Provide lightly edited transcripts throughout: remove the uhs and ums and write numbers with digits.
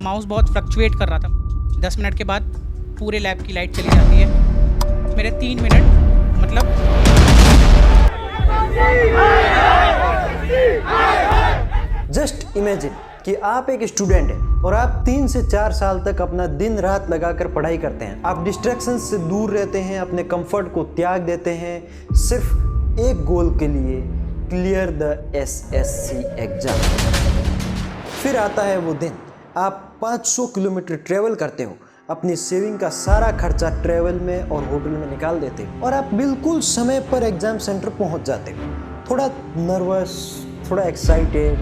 Mouse बहुत fluctuate कर रहा था। 10 मिनट के बाद पूरे लैब की लाइट चली जाती है। मेरे 3 मिनट मतलब जस्ट इमेजिन कि आप एक स्टूडेंट हैं और आप 3 से 4 साल तक अपना दिन रात लगाकर पढ़ाई करते हैं। आप डिस्ट्रैक्शन से दूर रहते हैं, अपने कंफर्ट को त्याग देते हैं सिर्फ एक गोल के लिए, क्लियर द एसएससी एग्जाम। फिर आता है वो दिन, आप 500 किलोमीटर ट्रेवल करते हो, अपनी सेविंग का सारा खर्चा ट्रेवल में और होटल में निकाल देते हो और आप बिल्कुल समय पर एग्जाम सेंटर पहुंच जाते हो। थोड़ा नर्वस, थोड़ा एक्साइटेड,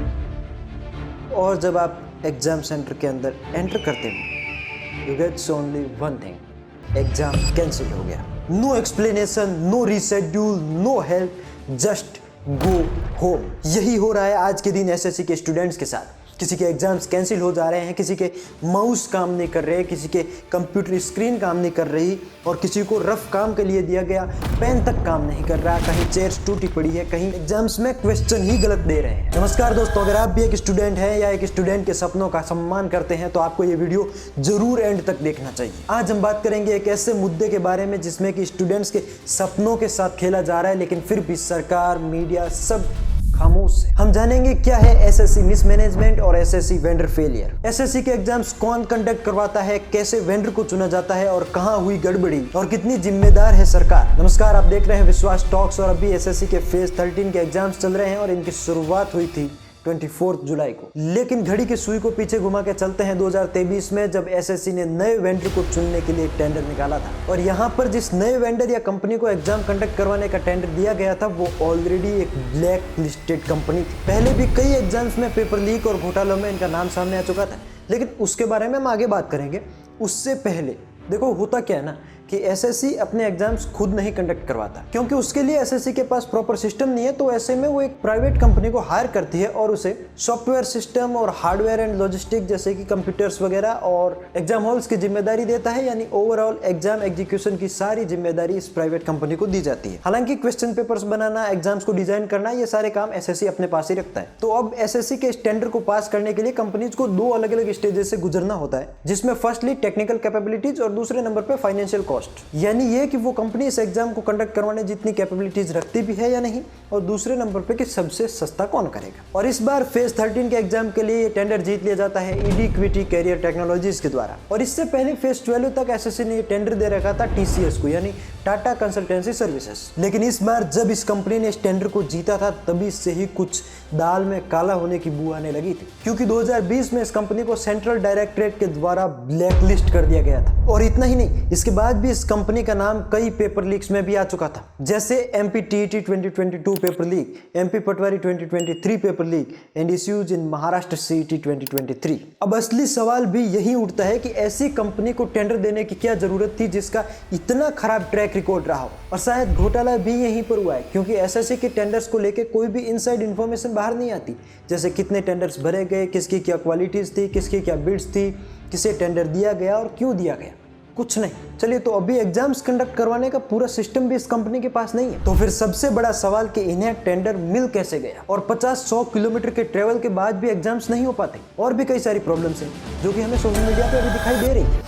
और जब आप एग्जाम सेंटर के अंदर एंटर करते हो, you gets only one thing, exam cancel हो गया। No explanation, no reschedule, no help, just go home. यही हो रहा है आज के दिन एसएससी के स्टूडेंट्स के साथ। किसी के एग्जाम्स कैंसिल हो जा रहे हैं, किसी के माउस काम नहीं कर रहे, किसी के कंप्यूटर स्क्रीन काम नहीं कर रही और किसी को रफ काम के लिए दिया गया पेन तक काम नहीं कर रहा, कहीं चेयर्स टूटी पड़ी है, कहीं एग्जाम्स में क्वेश्चन ही गलत दे रहे हैं। नमस्कार दोस्तों, अगर आप भी एक स्टूडेंट हैं या एक स्टूडेंट के सपनों का सम्मान करते हैं तो आपको ये वीडियो जरूर एंड तक देखना चाहिए। आज हम बात करेंगे एक ऐसे मुद्दे के बारे में जिसमें कि स्टूडेंट्स के सपनों के साथ खेला जा रहा है, लेकिन फिर भी सरकार, मीडिया सब खामोश है। हम जानेंगे क्या है एसएससी मिसमैनेजमेंट और एसएससी वेंडर फेलियर। एसएससी के एग्जाम्स कौन कंडक्ट करवाता है, कैसे वेंडर को चुना जाता है और कहां हुई गड़बड़ी और कितनी जिम्मेदार है सरकार। नमस्कार, आप देख रहे हैं विश्वास टॉक्स और अभी एसएससी के फेज 13 के एग्जाम्स चल रहे हैं और इनकी शुरुआत हुई थी 24 जुलाई को। लेकिन घड़ी की सुई को पीछे घुमा के चलते हैं 2023 में, जब एसएससी ने नए वेंडर को चुनने के लिए एक टेंडर निकाला था और यहाँ पर जिस नए वेंडर या कंपनी को एग्जाम कंडक्ट करवाने का टेंडर दिया गया था वो ऑलरेडी एक ब्लैक लिस्टेड कंपनी थी। पहले भी कई एग्जाम्स में पेपर लीक और घोटालों में इनका नाम सामने आ चुका था, लेकिन उसके बारे में हम आगे बात करेंगे। उससे पहले देखो होता क्या है ना कि एसएससी अपने एग्जाम्स खुद नहीं कंडक्ट करवाता, क्योंकि उसके लिए एसएससी के पास प्रॉपर सिस्टम नहीं है। तो ऐसे में वो एक प्राइवेट कंपनी को हायर करती है और उसे सॉफ्टवेयर सिस्टम और हार्डवेयर एंड लॉजिस्टिक जैसे कि कंप्यूटर्स वगैरह और एग्जाम हॉल्स की जिम्मेदारी देता है, यानी ओवरऑल एग्जाम एग्जीक्यूशन की सारी जिम्मेदारी इस प्राइवेट कंपनी को दी जाती है। हालांकि क्वेश्चन पेपर्स बनाना, एग्जाम्स को डिजाइन करना, ये सारे काम एसएससी अपने पास ही रखता है। तो अब एसएससी के टेंडर को पास करने के लिए कंपनीज को 2 अलग अलग स्टेजेस से गुजरना होता है, जिसमें फर्स्टली टेक्निकल कैपेबिलिटीज और दूसरे नंबर पे फाइनेंशियल कॉस्ट, यानी ये कि वो कंपनी इस एग्जाम को कंडक्ट करवाने जितनी कैपेबिलिटीज रखती भी है या नहीं, और दूसरे नंबर पे कि सबसे सस्ता कौन करेगा। और इस बार फेज 13 के एग्जाम के लिए ये टेंडर जीत लिया जाता है इडिक्विटी कैरियर टेक्नोलॉजीज के द्वारा। और इससे पहले फेज 12 तक एसएससी ने ये टेंडर दे रखा था टीसीएस को, यानी टाटा कंसल्टेंसी सर्विसेज। लेकिन इस बार जब इस कंपनी ने इस टेंडर को जीता था तभी से ही कुछ दाल में काला होने की बू आने लगी थी, क्योंकि 2020 में इस कंपनी को सेंट्रल डायरेक्टरेट के द्वारा ब्लैकलिस्ट कर दिया गया था। और इतना ही नहीं, इसके बाद भी इस कंपनी का नाम कई पेपर लीक्स में भी आ चुका था, जैसे MP TET 2022 paper leak, MP Patwari 2023 paper leak and issues in Maharashtra CET 2023। अब असली सवाल भी यही उठता है कि ऐसी कंपनी को टेंडर देने की क्या जरूरत थी जिसका इतना खराब ट्रैक रिकॉर्ड रहा हो। और शायद घोटाला भी यहीं पर हुआ है, क्योंकि एसएससी के टेंडर्स को लेकर कोई भी इनसाइड इन्फॉर्मेशन बाहर नहीं आती, जैसे कितने टेंडर्स भरे गए, किसकी क्या क्वालिटीज थी, किसकी क्या बिड्स थी, किसे टेंडर दिया गया और क्यों दिया गया, कुछ नहीं। चलिए, तो अभी एग्जाम्स कंडक्ट करवाने का पूरा सिस्टम भी इस कंपनी के पास नहीं है। तो फिर सबसे बड़ा सवाल कि इन्हें टेंडर मिल कैसे गया, और 50-100 किलोमीटर के ट्रेवल के बाद भी एग्जाम्स नहीं हो पाते। और भी कई सारी प्रॉब्लम्स हैं जो कि हमें सोशल मीडिया पे अभी दिखाई दे रही है।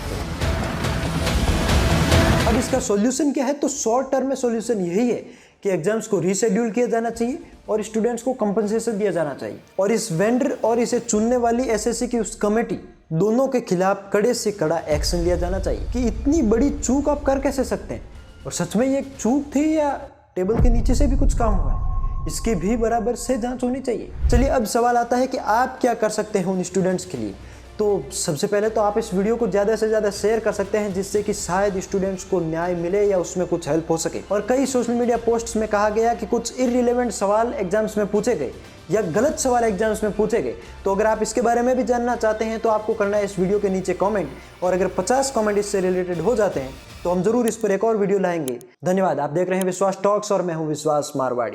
अब इसका सॉल्यूशन क्या है? तो शॉर्ट टर्म में सॉल्यूशन यही है कि एग्जाम्स को रीशेड्यूल किया जाना चाहिए और स्टूडेंट्स को कंपनसेशन दिया जाना चाहिए, और इस वेंडर और इसे चुनने वाली एसएससी की उस कमेटी दोनों के खिलाफ कड़े से कड़ा एक्शन लिया जाना चाहिए कि इतनी बड़ी चूक आप कर कैसे सकते हैं, और सच में ये एक चूक थी या टेबल के नीचे से भी कुछ काम हुआ है, इसकी भी बराबर से जांच होनी चाहिए। चलिए, अब सवाल आता है कि आप क्या कर सकते हैं उन स्टूडेंट्स के लिए। तो सबसे पहले तो आप इस वीडियो को ज़्यादा से ज़्यादा शेयर कर सकते हैं, जिससे कि शायद स्टूडेंट्स को न्याय मिले या उसमें कुछ हेल्प हो सके। और कई सोशल मीडिया पोस्ट्स में कहा गया कि कुछ इररिलेवेंट सवाल एग्जाम्स में पूछे गए या गलत सवाल एग्जाम्स में पूछे गए। तो अगर आप इसके बारे में भी जानना चाहते हैं तो आपको करना है इस वीडियो के नीचे कमेंट, और अगर 50 कमेंट इससे रिलेटेड हो जाते हैं तो हम जरूर इस पर एक और वीडियो लाएंगे। धन्यवाद। आप देख रहे हैं विश्वास टॉक्स और मैं हूँ विश्वास मारवाड़ी।